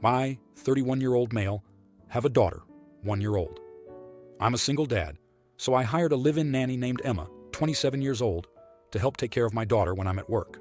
I, 31-year-old male, have a daughter, 1 year old. I'm a single dad, so I hired a live-in nanny named Emma, 27 years old, to help take care of my daughter when I'm at work.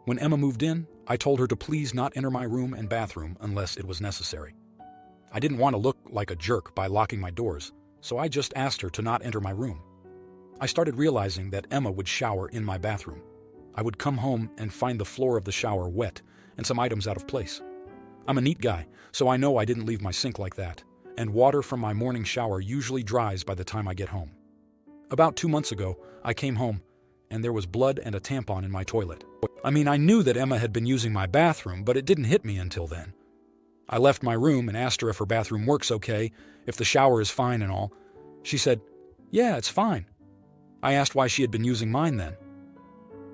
When Emma moved in, I told her to please not enter my room and bathroom unless it was necessary. I didn't want to look like a jerk by locking my doors, so I just asked her to not enter my room. I started realizing that Emma would shower in my bathroom. I would come home and find the floor of the shower wet and some items out of place. I'm a neat guy, so I know I didn't leave my sink like that, and water from my morning shower usually dries by the time I get home. About 2 months ago, I came home, and there was blood and a tampon in my toilet. I knew that Emma had been using my bathroom, but it didn't hit me until then. I left my room and asked her if her bathroom works okay, if the shower is fine and all. She said, "Yeah, it's fine." I asked why she had been using mine then.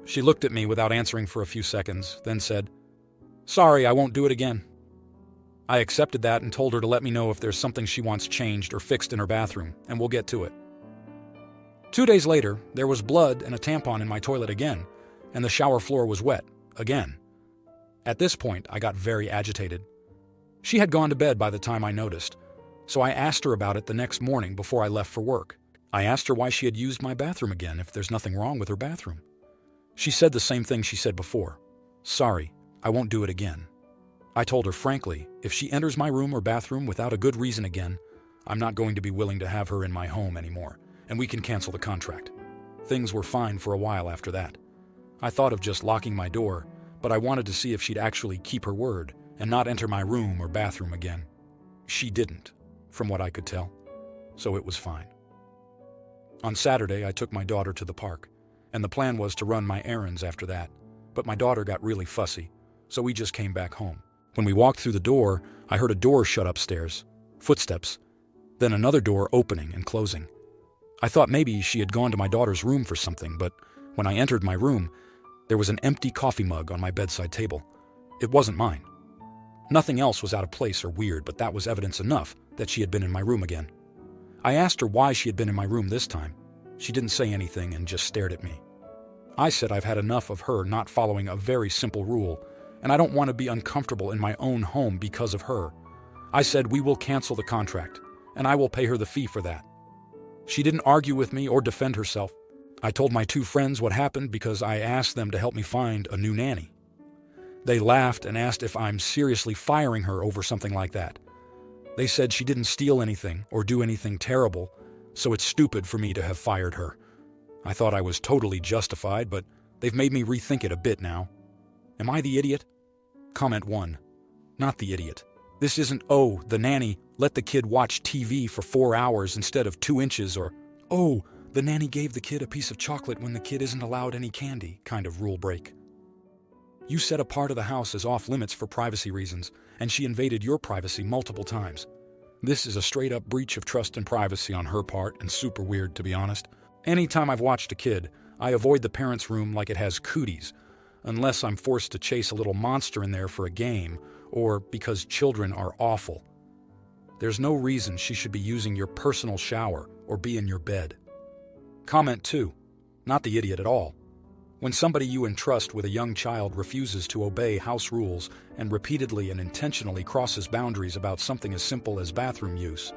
She looked at me without answering for a few seconds, then said, "Sorry, I won't do it again." I accepted that and told her to let me know if there's something she wants changed or fixed in her bathroom, and we'll get to it. 2 days later, there was blood and a tampon in my toilet again, and the shower floor was wet, again. At this point, I got very agitated. She had gone to bed by the time I noticed, so I asked her about it the next morning before I left for work. I asked her why she had used my bathroom again if there's nothing wrong with her bathroom. She said the same thing she said before. "Sorry, I won't do it again." I told her frankly, if she enters my room or bathroom without a good reason again, I'm not going to be willing to have her in my home anymore, and we can cancel the contract. Things were fine for a while after that. I thought of just locking my door, but I wanted to see if she'd actually keep her word and not enter my room or bathroom again. She didn't, from what I could tell, so it was fine. On Saturday, I took my daughter to the park, and the plan was to run my errands after that, but my daughter got really fussy, so we just came back home. When we walked through the door, I heard a door shut upstairs, footsteps, then another door opening and closing. I thought maybe she had gone to my daughter's room for something, but when I entered my room, there was an empty coffee mug on my bedside table. It wasn't mine. Nothing else was out of place or weird, but that was evidence enough that she had been in my room again. I asked her why she had been in my room this time. She didn't say anything and just stared at me. I said I've had enough of her not following a very simple rule, and I don't want to be uncomfortable in my own home because of her. I said we will cancel the contract, and I will pay her the fee for that. She didn't argue with me or defend herself. I told my 2 friends what happened because I asked them to help me find a new nanny. They laughed and asked if I'm seriously firing her over something like that. They said she didn't steal anything or do anything terrible, so it's stupid for me to have fired her. I thought I was totally justified, but they've made me rethink it a bit now. Am I the idiot? Comment 1. Not the idiot. This isn't, "Oh, the nanny let the kid watch TV for 4 hours instead of 2 inches," or, "Oh, the nanny gave the kid a piece of chocolate when the kid isn't allowed any candy" kind of rule break. You set a part of the house as off limits for privacy reasons, and she invaded your privacy multiple times. This is a straight-up breach of trust and privacy on her part, and super weird, to be honest. Anytime I've watched a kid, I avoid the parents' room like it has cooties, unless I'm forced to chase a little monster in there for a game, or because children are awful. There's no reason she should be using your personal shower or be in your bed. Comment 2. Not the idiot at all. When somebody you entrust with a young child refuses to obey house rules and repeatedly and intentionally crosses boundaries about something as simple as bathroom use,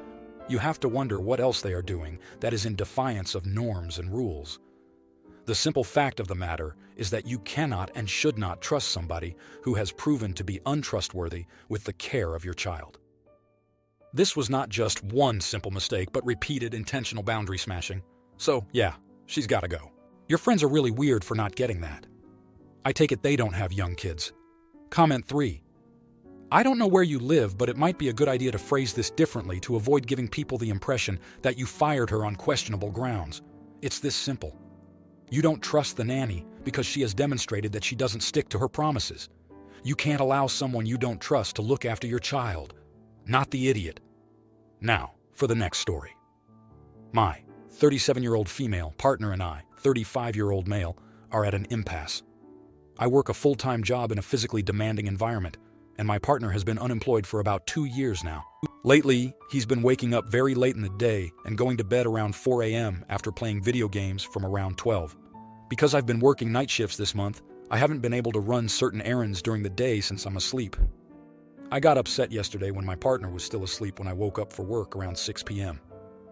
you have to wonder what else they are doing that is in defiance of norms and rules. The simple fact of the matter is that you cannot and should not trust somebody who has proven to be untrustworthy with the care of your child. This was not just one simple mistake, but repeated intentional boundary smashing. So, yeah, she's gotta go. Your friends are really weird for not getting that. I take it they don't have young kids. Comment 3. I don't know where you live, but it might be a good idea to phrase this differently to avoid giving people the impression that you fired her on questionable grounds. It's this simple. You don't trust the nanny because she has demonstrated that she doesn't stick to her promises. You can't allow someone you don't trust to look after your child. Not the idiot. Now, for the next story. My 37-year-old female partner and I, 35-year-old male, are at an impasse. I work a full-time job in a physically demanding environment, and my partner has been unemployed for about 2 years now. Lately, he's been waking up very late in the day and going to bed around 4 a.m. after playing video games from around 12. Because I've been working night shifts this month, I haven't been able to run certain errands during the day since I'm asleep. I got upset yesterday when my partner was still asleep when I woke up for work around 6 p.m.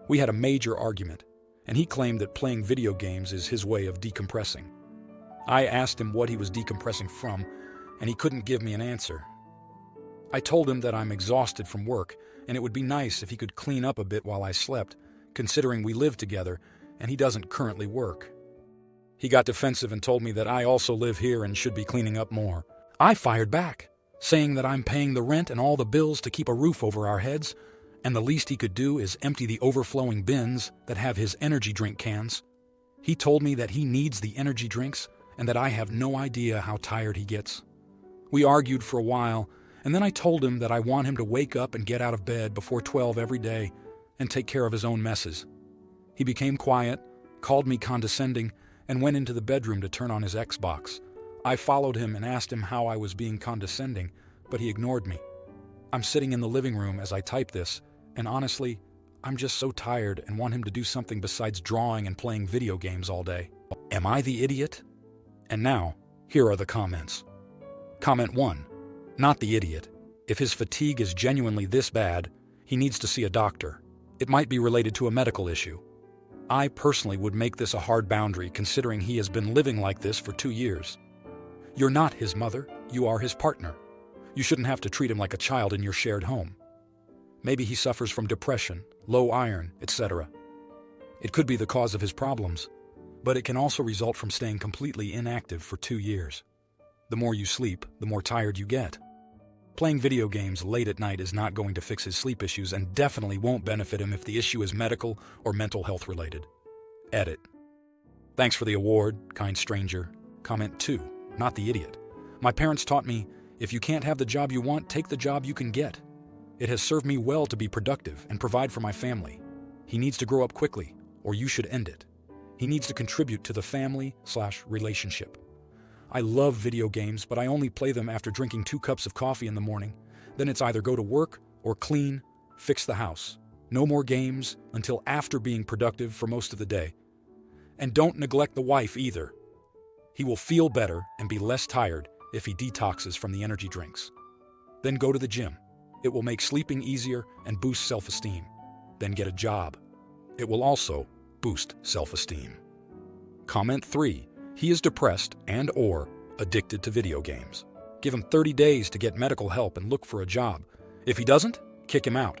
We had a major argument, and he claimed that playing video games is his way of decompressing. I asked him what he was decompressing from, and he couldn't give me an answer. I told him that I'm exhausted from work, and it would be nice if he could clean up a bit while I slept, considering we live together and he doesn't currently work. He got defensive and told me that I also live here and should be cleaning up more. I fired back, saying that I'm paying the rent and all the bills to keep a roof over our heads, and the least he could do is empty the overflowing bins that have his energy drink cans. He told me that he needs the energy drinks and that I have no idea how tired he gets. We argued for a while, and then I told him that I want him to wake up and get out of bed before 12 every day and take care of his own messes. He became quiet, called me condescending, and went into the bedroom to turn on his Xbox. I followed him and asked him how I was being condescending, but he ignored me. I'm sitting in the living room as I type this, and honestly, I'm just so tired and want him to do something besides drawing and playing video games all day. Am I the idiot? And now, here are the comments. Comment 1. Not the idiot. If his fatigue is genuinely this bad, he needs to see a doctor. It might be related to a medical issue. I personally would make this a hard boundary considering he has been living like this for 2 years. You're not his mother, you are his partner. You shouldn't have to treat him like a child in your shared home. Maybe he suffers from depression, low iron, etc. It could be the cause of his problems, but it can also result from staying completely inactive for 2 years. The more you sleep, the more tired you get. Playing video games late at night is not going to fix his sleep issues and definitely won't benefit him if the issue is medical or mental health related. Edit. Thanks for the award, kind stranger. Comment 2. Not the idiot. My parents taught me, if you can't have the job you want, take the job you can get. It has served me well to be productive and provide for my family. He needs to grow up quickly, or you should end it. He needs to contribute to the family/relationship. I love video games, but I only play them after drinking 2 cups of coffee in the morning. Then it's either go to work or clean, fix the house. No more games until after being productive for most of the day. And don't neglect the wife either. He will feel better and be less tired if he detoxes from the energy drinks. Then go to the gym. It will make sleeping easier and boost self-esteem. Then get a job. It will also boost self-esteem. Comment 3. He is depressed and/or addicted to video games. Give him 30 days to get medical help and look for a job. If he doesn't, kick him out.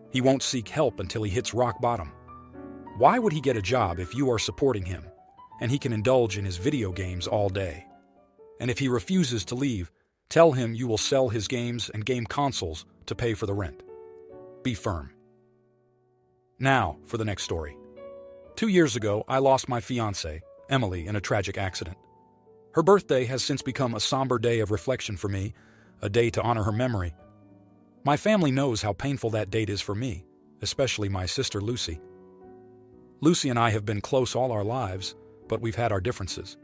He won't seek help until he hits rock bottom. Why would he get a job if you are supporting him and he can indulge in his video games all day? And if he refuses to leave, tell him you will sell his games and game consoles to pay for the rent. Be firm. Now for the next story. 2 years ago, I lost my fiancée, Emily, in a tragic accident. Her birthday has since become a somber day of reflection for me, a day to honor her memory. My family knows how painful that date is for me, especially my sister Lucy. Lucy and I have been close all our lives, but we've had our differences.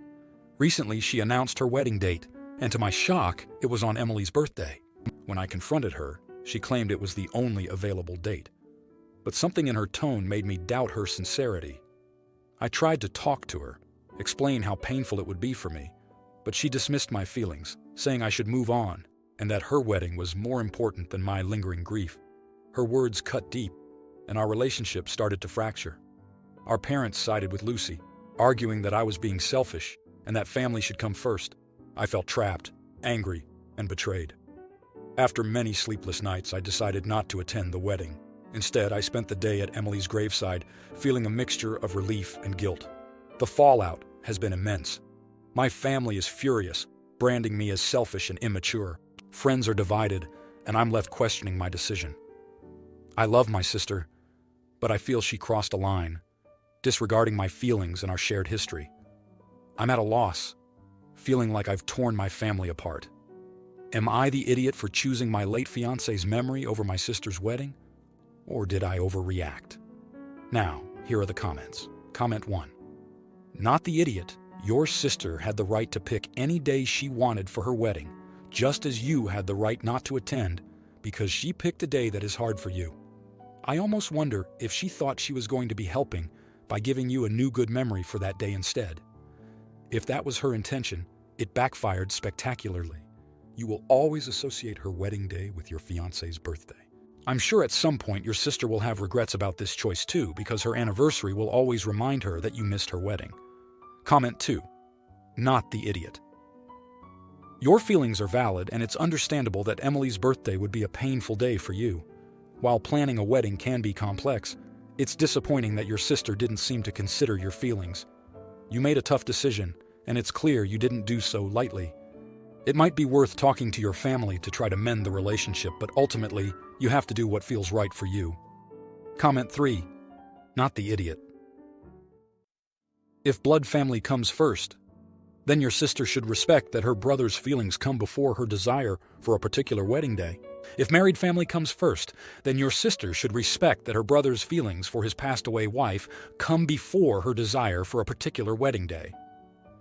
Recently, she announced her wedding date, and to my shock, it was on Emily's birthday. When I confronted her, she claimed it was the only available date. But something in her tone made me doubt her sincerity. I tried to talk to her, explain how painful it would be for me, but she dismissed my feelings, saying I should move on and that her wedding was more important than my lingering grief. Her words cut deep, and our relationship started to fracture. Our parents sided with Lucy, arguing that I was being selfish and that family should come first. I felt trapped, angry, and betrayed. After many sleepless nights, I decided not to attend the wedding. Instead, I spent the day at Emily's graveside, feeling a mixture of relief and guilt. The fallout has been immense. My family is furious, branding me as selfish and immature. Friends are divided, and I'm left questioning my decision. I love my sister, but I feel she crossed a line, disregarding my feelings and our shared history. I'm at a loss, feeling like I've torn my family apart. Am I the idiot for choosing my late fiancé's memory over my sister's wedding? Or did I overreact? Now, here are the comments. Comment 1. Not the idiot. Your sister had the right to pick any day she wanted for her wedding, just as you had the right not to attend because she picked a day that is hard for you. I almost wonder if she thought she was going to be helping by giving you a new good memory for that day instead. If that was her intention, it backfired spectacularly. You will always associate her wedding day with your fiancé's birthday. I'm sure at some point your sister will have regrets about this choice too, because her anniversary will always remind her that you missed her wedding. Comment 2. Not the idiot. Your feelings are valid, and it's understandable that Emily's birthday would be a painful day for you. While planning a wedding can be complex, it's disappointing that your sister didn't seem to consider your feelings. You made a tough decision, and it's clear you didn't do so lightly. It might be worth talking to your family to try to mend the relationship, but ultimately, you have to do what feels right for you. Comment 3. Not the idiot. If blood family comes first, then your sister should respect that her brother's feelings come before her desire for a particular wedding day. If married family comes first, then your sister should respect that her brother's feelings for his passed-away wife come before her desire for a particular wedding day.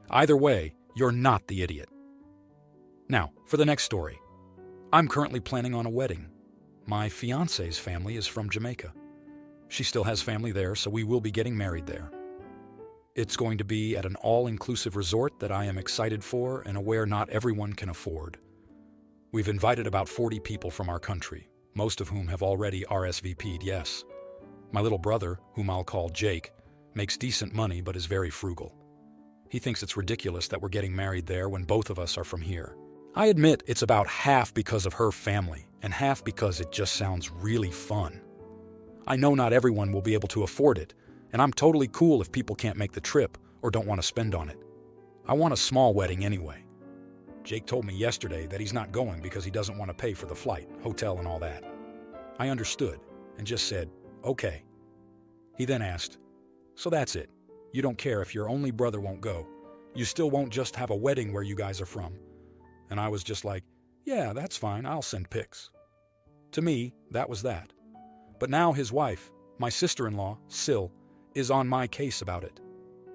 Either way, you're not the idiot. Now, for the next story. I'm currently planning on a wedding. My fiancé's family is from Jamaica. She still has family there, so we will be getting married there. It's going to be at an all-inclusive resort that I am excited for and aware not everyone can afford. We've invited about 40 people from our country, most of whom have already RSVP'd yes. My little brother, whom I'll call Jake, makes decent money but is very frugal. He thinks it's ridiculous that we're getting married there when both of us are from here. I admit it's about half because of her family and half because it just sounds really fun. I know not everyone will be able to afford it, and I'm totally cool if people can't make the trip or don't want to spend on it. I want a small wedding anyway. Jake told me yesterday that he's not going because he doesn't want to pay for the flight, hotel, and all that. I understood and just said, okay. He then asked, so that's it. You don't care if your only brother won't go. You still won't just have a wedding where you guys are from. And I was just like, yeah, that's fine. I'll send pics. To me, that was that. But now his wife, my sister-in-law, Sil, is on my case about it,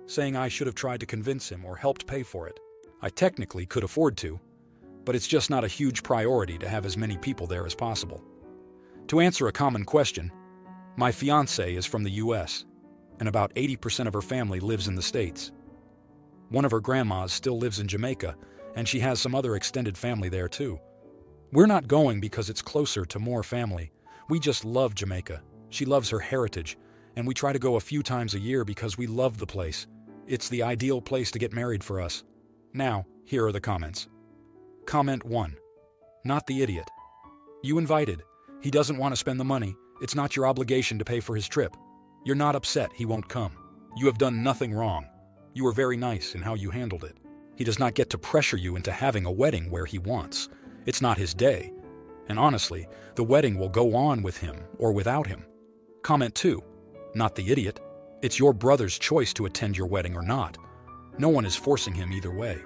saying I should have tried to convince him or helped pay for it. I technically could afford to, but it's just not a huge priority to have as many people there as possible. To answer a common question, my fiancée is from the US, and about 80% of her family lives in the States. One of her grandmas still lives in Jamaica, and she has some other extended family there too. We're not going because it's closer to more family. We just love Jamaica. She loves her heritage, and we try to go a few times a year because we love the place. It's the ideal place to get married for us. Now, here are the comments. Comment 1. Not the idiot. You invited. He doesn't want to spend the money. It's not your obligation to pay for his trip. You're not upset he won't come. You have done nothing wrong. You were very nice in how you handled it. He does not get to pressure you into having a wedding where he wants. It's not his day. And honestly, the wedding will go on with him or without him. Comment 2. Not the idiot. It's your brother's choice to attend your wedding or not. No one is forcing him either way.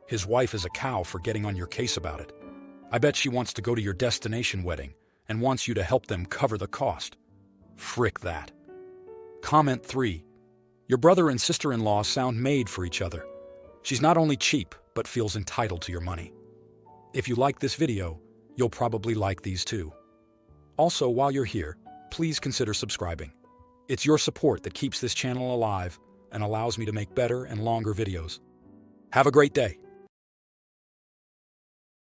His wife is a cow for getting on your case about it. I bet she wants to go to your destination wedding and wants you to help them cover the cost. Frick that. Comment 3. Your brother and sister-in-law sound made for each other. She's not only cheap, but feels entitled to your money. If you like this video, you'll probably like these too. Also, while you're here, please consider subscribing. It's your support that keeps this channel alive and allows me to make better and longer videos. Have a great day.